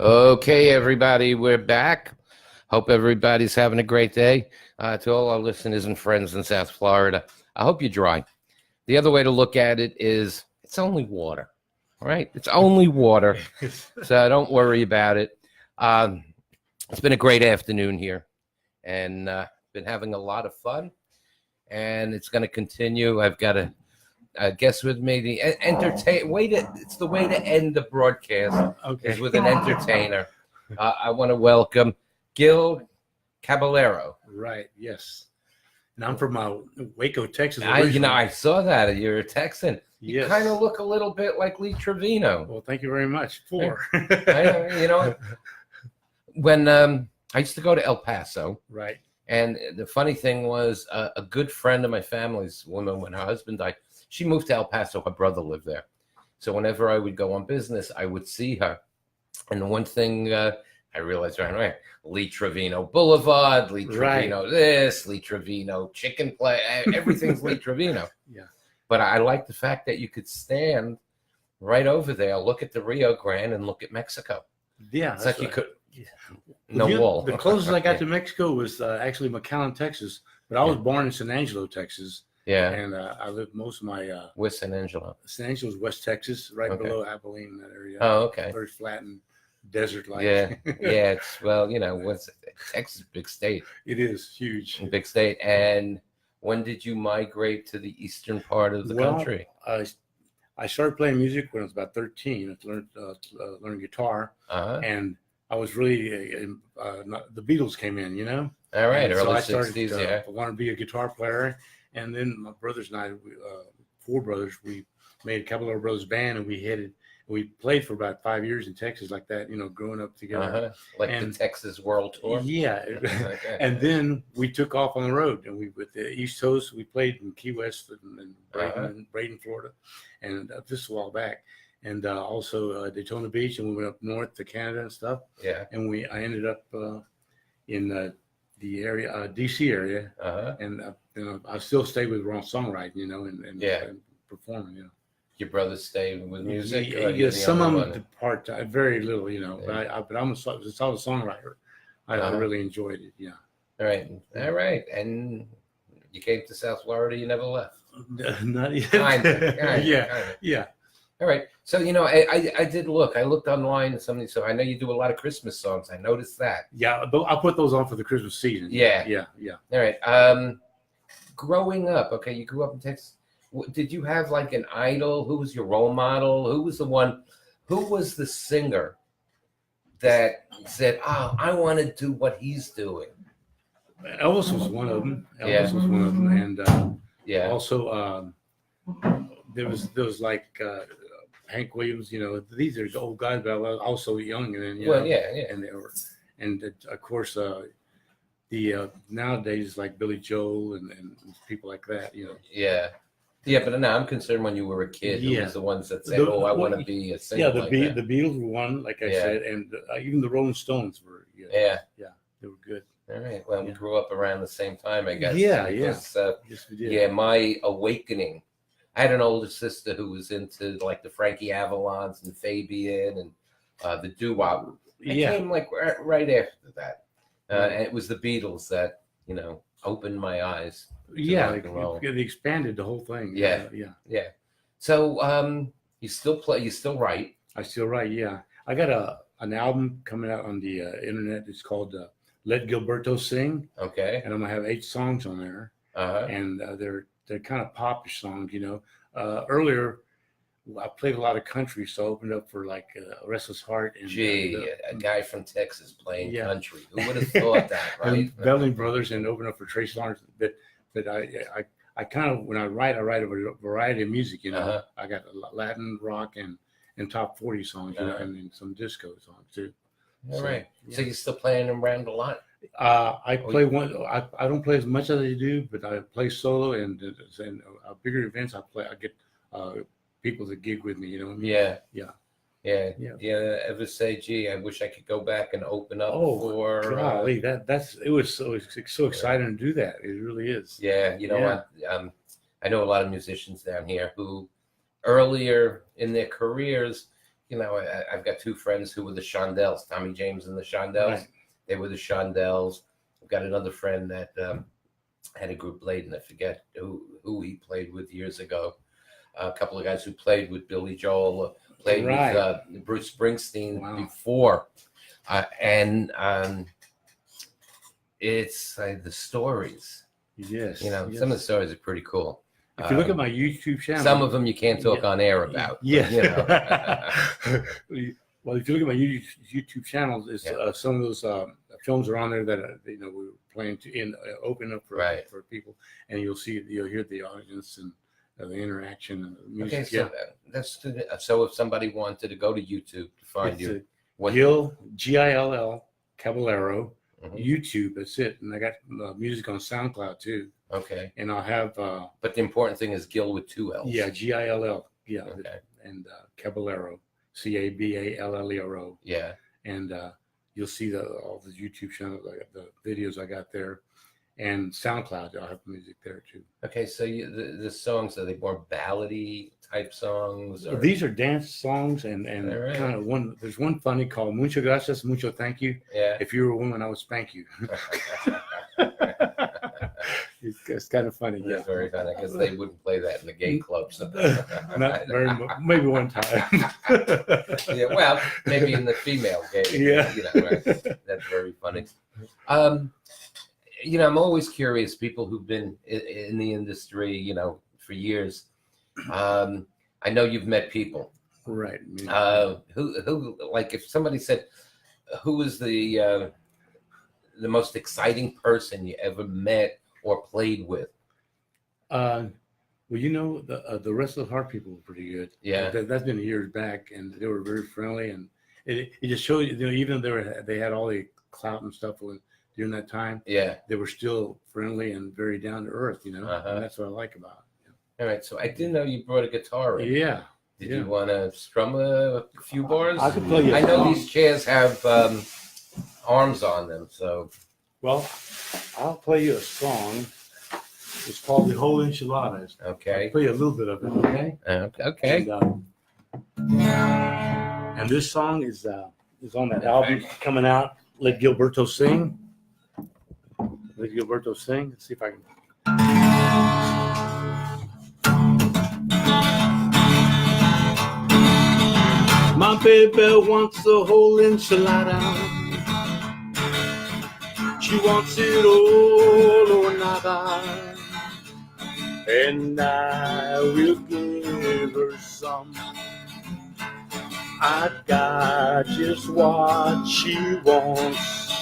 Okay, everybody, we're back. Hope everybody's having a great day. To all our listeners and friends in South Florida, I hope you're dry. The other way to look at it is it's only water, all right? It's only water, so don't worry about it. It's been a great afternoon here, and been having a lot of fun, and it's going to continue. I've got a guest with me. The entertain way to it's the way to end the broadcast is with an entertainer. I want to welcome Gill Cabellero. Right. Yes. And I'm from Waco, Texas. I saw that you're a Texan. You Yes. kind of look a little bit like Lee Trevino. Well, thank you very much. You know, when I used to go to El Paso, Right. and the funny thing was, a good friend of my family's woman, when her husband died, she moved to El Paso. Her brother lived there. So whenever I would go on business, I would see her. And the one thing I realized right away, Lee Trevino Boulevard, Lee Trevino this, Lee Trevino Chicken Play, everything's Lee Trevino. Yeah. But I like the fact that you could stand right over there, look at the Rio Grande, and look at Mexico. Yeah. It's like you could. Yeah. No wall. The closest I got to Mexico was actually McAllen, Texas. But I was born in San Angelo, Texas. Yeah. And I lived most of my With San Angelo. San Angelo is West Texas, right Okay. below Abilene, in that area. Oh, okay. Very flat and desert-like. Yeah. Yeah. It's, well, what's Texas is a big state. It is huge. Big state. And when did you migrate to the eastern part of the country? I started playing music when I was about 13. I learned guitar, Uh-huh. and I was really the Beatles came in, All right. And Early I started 60s, yeah. I wanted to be a guitar player, and then my brothers and I, four brothers, we made a Caballero Brothers band, and we played for about 5 years in Texas, like that, growing up together. Uh-huh. Like the Texas World Tour? Yeah. Okay. And then we took off on the road, and we with the East Coast, we played in Key West and Braden, Florida, and this was a while back, and also Daytona Beach, and we went up north to Canada and stuff. Yeah. And I ended up in the area, DC area, Uh-huh. and I still stayed with Ron songwriting, and performing, Your brothers stay with music? Yeah, or you're the some only of them one? part time, very little, Yeah. but I'm a songwriter. I Uh-huh. really enjoyed it. Yeah. All right. All right. And you came to South Florida, you never left. Not yet. Kinda. Yeah. All right. So, I did look. I looked online and something. So I know you do a lot of Christmas songs. I noticed that. Yeah, but I'll put those on for the Christmas season. Yeah. Yeah. All right. Growing up, okay, you grew up in Texas. Did you have like an idol? Who was your role model? Who was the singer that said, "Oh, I want to do what he's doing"? Elvis was one of them. Yeah. Elvis was one of them, and Yeah. also there was like Hank Williams. These are old guys, but I was also young, and then Well, yeah. and they were, and of course the nowadays like Billy Joel and people like that. Yeah. Yeah, but no, I'm concerned when you were a kid. Who was the ones that said, "Oh, I want to be a singer"? Yeah, like the that? Beatles were one, like I said, and even the Rolling Stones were. Yeah. They were good. All right. Well, we grew up around the same time, I guess. Yeah, because, Yes, we did. Yeah, my awakening. I had an older sister who was into like the Frankie Avalons and Fabian and the doo-wop. It came like right after that. And it was the Beatles that, opened my eyes. Yeah, rock and roll. they expanded the whole thing. Yeah. Yeah. So you still play, you still write. I still write. Yeah, I got an album coming out on the internet. It's called "Let Gilberto Sing," Okay. and I'm gonna have 8 songs on there, Uh-huh. and they're kind of popish songs. Earlier I played a lot of country, so I opened up for like Restless Heart and A guy from Texas playing Yeah. country. Who would have thought that, right? the Belling Brothers, and opened up for Trace Lawrence. But I kind of, when I write a variety of music. Uh-huh. I got Latin, rock, and top 40 songs, Uh-huh. and then some disco songs too. All So, right. yeah. So you're still playing around a lot? I play one. I don't play as much as I do, but I play solo, and bigger events I get people that gig with me. You know what I mean? Yeah. Yeah. Yeah. Yeah. Yeah. Ever say, "Gee, I wish I could go back and open up for"? Golly, it was so exciting to do that. It really is. Yeah. You know what? I know a lot of musicians down here who, earlier in their careers, you know, I've got two friends who were the Shondells, Tommy James and the Shondells. Right. They were the Shondells. I've got another friend that had a group played, and I forget who he played with years ago. A couple of guys who played with Billy Joel, played with Bruce Springsteen before. And it's the stories. Yes. You know, some of the stories are pretty cool. If you look at my YouTube channel, some of them you can't talk on air about. Yes. You know. Well, if you look at my YouTube channel, it's, some of those films are on there that we were playing to open up for people, and you'll hear the audience and the interaction and the music. Okay, so if somebody wanted to go to YouTube to find you, Gill Gill Cabellero. YouTube, that's it. And I got music on SoundCloud too. Okay. And I'll have but the important thing is Gill with 2 L's. Yeah, Gill. Yeah. Okay. And Caballero, Caballero. Yeah. And you'll see all the YouTube channels, the videos I got there, and SoundCloud. I'll have music there too. Okay, so the songs, are they more ballady type songs? Or? These are dance songs, and kind of one. There's one funny called "Mucho Gracias, Mucho Thank You." Yeah. If you were a woman, I would spank you. It's kind of funny. That's very funny. I guess they wouldn't play that in the gay clubs. Not very much. Maybe one time. Yeah, well, maybe in the female gay. Yeah. You know, right? That's very funny. You know, I'm always curious. People who've been in the industry, you know, for years. I know you've met people, right? Who like if somebody said, who was the most exciting person you ever met or played with? Well, you know, the Rest of the Heart people were pretty good. Yeah, that's been years back, and they were very friendly, and it just showed you know, even though they had all the clout and stuff during that time. Yeah, they were still friendly and very down to earth. You know, and that's what I like about it. All right, so I didn't know you brought a guitar in. Yeah. Did you want to strum a few bars? I could play you. I know these chairs have arms on them, so. Well, I'll play you a song. It's called "The Whole Enchiladas." Okay. I'll play you a little bit of it. Okay. Okay. And this song is on that album coming out. Let Gilberto Sing. Let Gilberto Sing. Let's see if I can. My baby wants the whole enchilada. She wants it all or nada. And I will give her some. I got just what she wants.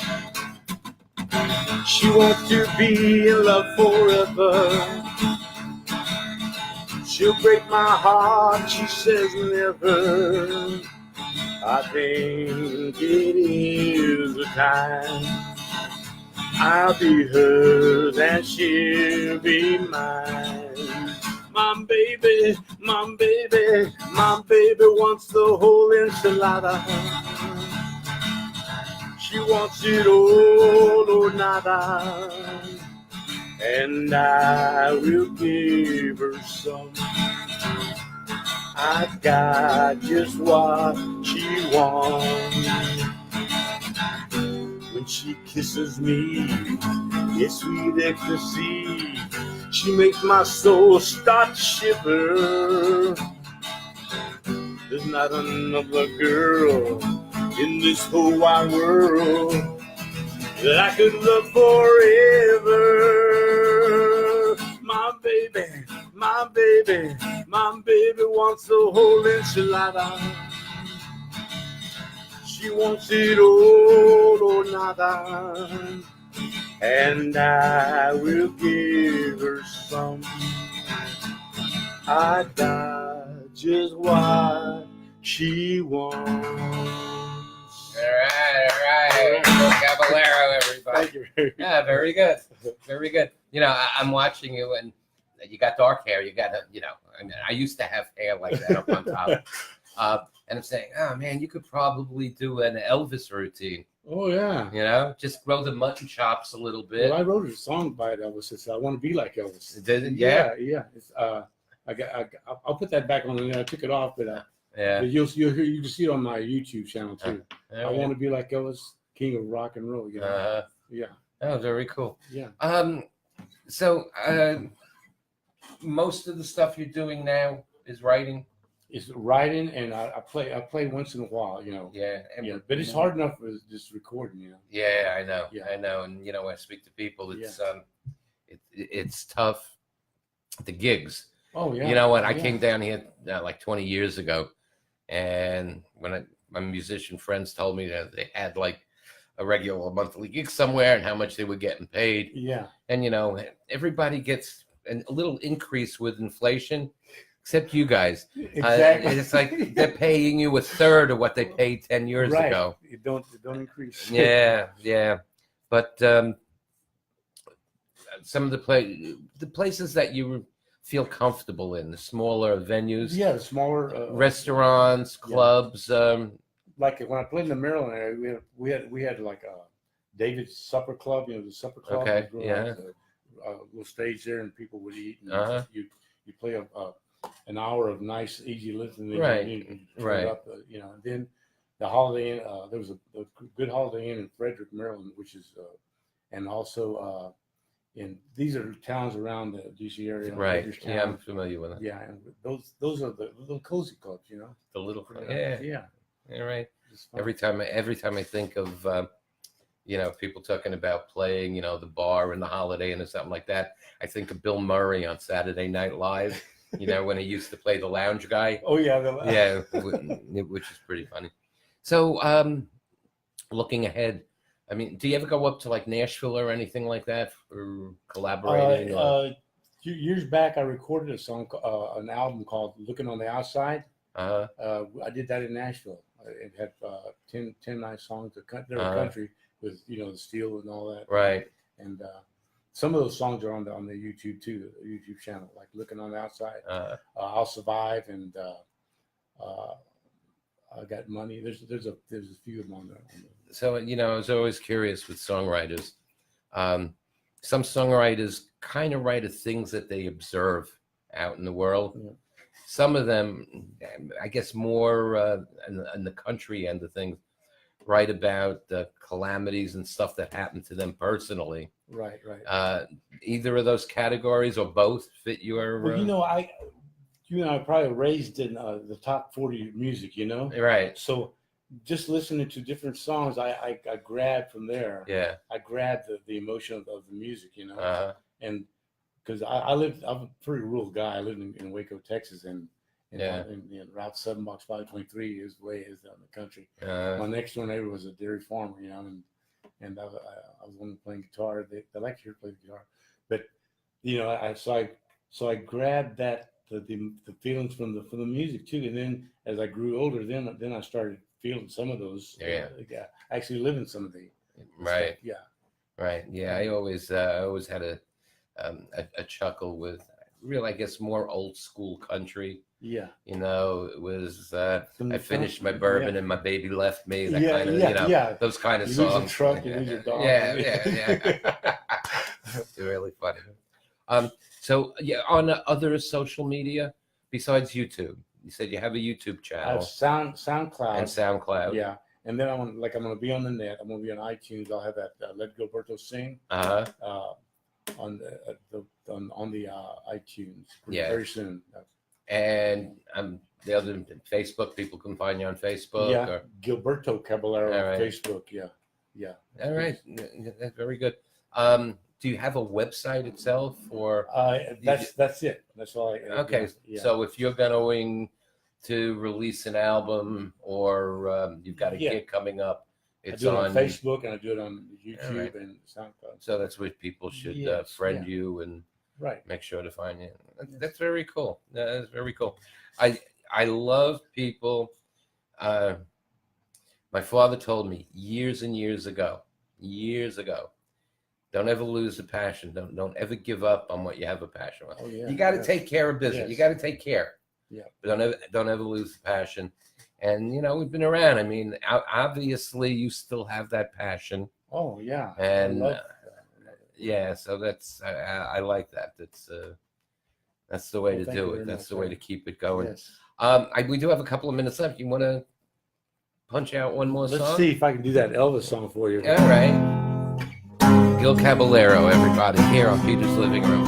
She wants to be in love forever. She'll break my heart, she says never. I think it is the time I'll be hers and she'll be mine. My baby, my baby, my baby wants the whole enchilada. She wants it all or nada. And I will give her some. I got just what she wants. When she kisses me, it's sweet ecstasy. She makes my soul start to shiver. There's not another girl in this whole wide world that I could love forever. My baby, my baby, my baby wants the whole enchilada. She wants it all or nada. And I will give her some. I got just what she wants. All right. Gill Cabellero, everybody. Thank you. Yeah, very good. Very good. You know, I'm watching you, and you got dark hair. You got, you know, I mean, I used to have hair like that up on top. And I'm saying, oh, man, you could probably do an Elvis routine. Oh, yeah. You know, just grow the mutton chops a little bit. Well, I wrote a song by Elvis. It's I Want to Be Like Elvis. Did it? Yeah. It's, I'll put that back on. I took it off, but Yeah. But you can see it on my YouTube channel too. All I right. want to be like Elvis, king of rock and roll. You know? Yeah. Oh, very cool. Yeah. So most of the stuff you're doing now is writing. It's writing, and I play once in a while. You know. Yeah. Yeah. But it's hard enough for just recording. You know. Yeah, I know. Yeah. I know. And when I speak to people, it's tough. The gigs. Oh yeah. You know what? I Yeah. came down here like 20 years ago, and when my musician friends told me that they had like a regular monthly gig somewhere and how much they were getting paid. Yeah. And everybody gets a little increase with inflation, except you guys. Exactly. It's like they're paying you a third of what they paid 10 years ago. It don't increase. Yeah. But some of the places that you feel comfortable in, the smaller venues, Yeah, the smaller restaurants, clubs. Like when I played in the Maryland area, we had like a David's Supper Club. You know, the Supper Club. Okay, was yeah. A little stage there, and people would eat. And you play an hour of nice, easy listening. Right. You Right. Up, and then the Holiday Inn. There was a good Holiday Inn in Frederick, Maryland, which is, and also. And these are towns around the DC area. Right. Yeah, I'm familiar with it. Yeah, and those are the little cozy clubs, you know. The little. Yeah. All right. Every time I think of people talking about playing, the bar and the Holiday Inn or something like that, I think of Bill Murray on Saturday Night Live. When he used to play the lounge guy. Oh yeah. Yeah, which is pretty funny. So, looking ahead. I mean, do you ever go up to like Nashville or anything like that for collaborating? Years back, I recorded a song, an album called "Looking on the Outside." I did that in Nashville. It had 10 nice songs. They were country with the steel and all that. Right. And some of those songs are on the YouTube too, the YouTube channel, like "Looking on the Outside." I'll Survive and I Got Money. There's a few of them on there. So, I was always curious with songwriters. Some songwriters kind of write of things that they observe out in the world. Yeah. Some of them, I guess more in the country end of things, write about the calamities and stuff that happened to them personally. Right. Either of those categories or both fit your... Well, you and I probably raised in the top 40 music, Right. So just listening to different songs, I grabbed from there. Yeah. I grabbed the emotion of the music, and because I'm a pretty rural guy. I live in Waco, Texas, and Route 7, Box 523 is the way it is down in the country. My next door neighbor was a dairy farmer, and I was one playing guitar. They like to hear play the guitar, but I grabbed that. The feelings from the music too, and then as I grew older, then I started feeling some of those. Yeah. I actually live in some of the. Right. Stuff. Yeah. Right. Yeah. I always had a chuckle with real, I guess, more old school country. Yeah. It was I finished my bourbon and my baby left me. That kind of those kind of you songs. Lose a truck, you lose your dog. Yeah. It's really funny. So on other social media besides YouTube, you said you have a YouTube channel. I have SoundCloud. And SoundCloud. Yeah, and then I'm gonna be on the net. I'm gonna be on iTunes. I'll have that Let Gilberto Sing. On the iTunes. Very soon. And the other Facebook, people can find you on Facebook. Yeah, or... Gilberto Cabellero on Facebook. Yeah. All right, that's very good. Do you have a website itself, or that's it? That's all. Okay, so if you're going to release an album or you've got a gig coming up, it's on Facebook and I do it on YouTube and SoundCloud. So that's where people should friend you and make sure to find you. That's very cool. That's very cool. I love people. My father told me years and years ago, don't ever lose the passion. Don't ever give up on what you have a passion with. Oh, yeah, you got to take care of business. Yes. You got to take care. Yeah. But don't ever lose the passion. And we've been around. I mean, obviously, you still have that passion. Oh yeah. And so that's I like that. That's the way Well, to thank do you it. very That's much, the way sir. to keep it going. Yes. We do have a couple of minutes left. You want to punch out one more Let's song? see if I can do that Elvis song for you. All right. Gill Cabellero, everybody, here on Peter's Living Room.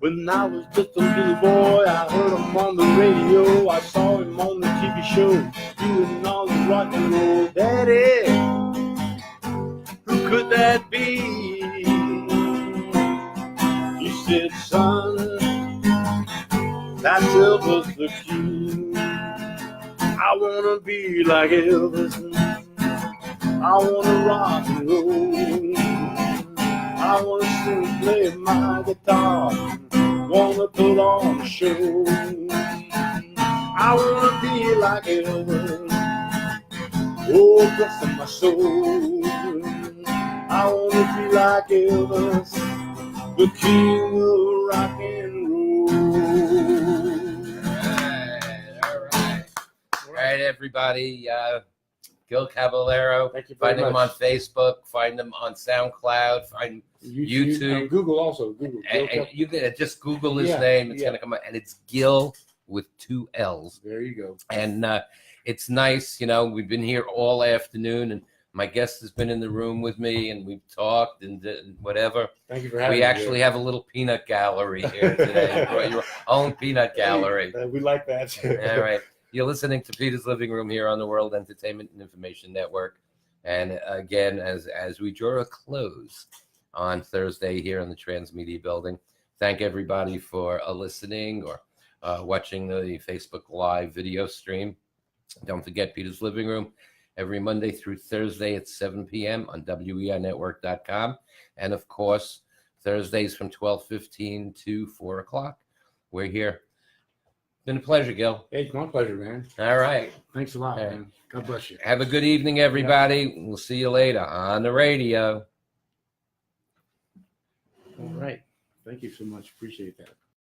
When I was just a little boy, I heard him on the radio. I saw him on the TV show, doing all the rock and roll. Daddy, who could that be? He said, son, that's Elvis the King. I wanna be like Elvis. I wanna rock and roll. I wanna sing and play my guitar. Wanna put on a show. I wanna be like Elvis. Oh, bless my soul. I wanna be like Elvis, the king of rock and roll. All right, everybody. Gill Cabellero. Thank you very Find him much. on Facebook. Find him on SoundCloud. Find YouTube. And Google also. Google. and you can just Google his Yeah, name. It's yeah. going to come up, and it's Gill with 2 L's. There you go. And it's nice, we've been here all afternoon, and my guest has been in the room with me, and we've talked and whatever. Thank you for having We me. actually have a little peanut gallery here today. You brought your own peanut gallery. We like that. All right. You're listening to Peter's Living Room here on the World Entertainment and Information Network. And again, as we draw a close on Thursday here in the Transmedia Building, thank everybody for listening or watching the Facebook Live video stream. Don't forget Peter's Living Room every Monday through Thursday at 7 p.m. on WEINetwork.com. And, of course, Thursdays from 12:15 to 4 o'clock. We're here. Been a pleasure, Gill. Hey, it's my pleasure, man. All right. Thanks a lot, All right. man. God bless you. Have a good evening, everybody. We'll see you later on the radio. All right. Thank you so much. Appreciate that.